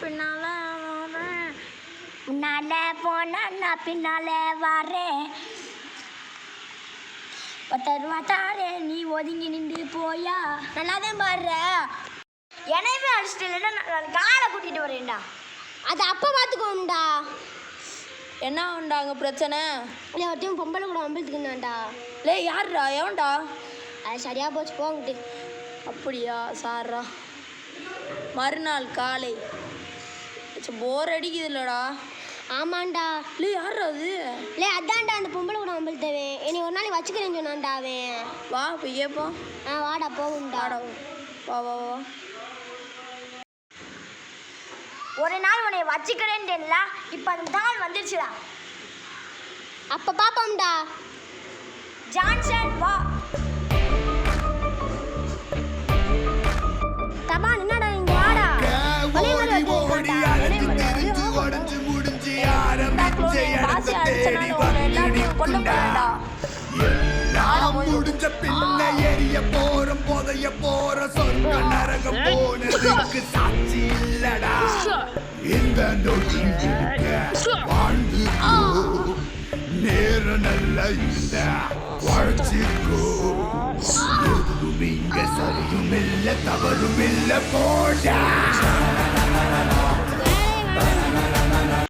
பின்னால வரேன், முன்னால போனா நான் பின்னால வரேன், 10 ரூபா தாரே நீ ஒதுங்கி நின்று போயா. நல்லா தான் பாடுற. என்னையுமே அடிச்சுட்டு இல்லைன்னா நான் காலை கூட்டிகிட்டு வரேன்டா. அது அப்போ பார்த்துக்கோண்டா. என்ன உண்டா அங்கே பிரச்சனை? இல்லை ஒருத்தையும் பொம்பளை கூட வம்பிழுத்துக்குனாண்டா. இல்லை யாருடா எவன்டா? அது சரியாக போச்சு போங்கிட்டு. அப்படியா சாரா. மறுநாள் காலை போர் அடிக்குது இல்லைடா. ஆமாண்டா. இல்லை யாரா அது? இல்லை அதான்டா அந்த பொம்பளை கூட வம்பிழுத்தவன். என்னை ஒரு நாளைக்கு வச்சுக்கிறேன்னு சொன்னான்டா அவன். வா போய் கேட்போம். வாடா போகும்டா. வா வா வா. ஒரு நாள் உன்னை வச்சுக்கிறேன்டா. இப்போ அந்த நாள் வந்துருச்சுடா. அப்போ பார்ப்போம்டா. ஜான்சன் வா. தபா என்னடா இங்க வாடா. முடிஞ்ச பின்ன எரிய போறோம் போதைய போற சொர்க்க நரகம் போனதுக்கு சாட்சி இல்லடா. இந்த நொடி வாழ்ந்து நேர நல்ல இல்ல வாழ்ச்சிக்கோ. எதுவும் இங்க சரியும் இல்ல தவறும் இல்ல போடா.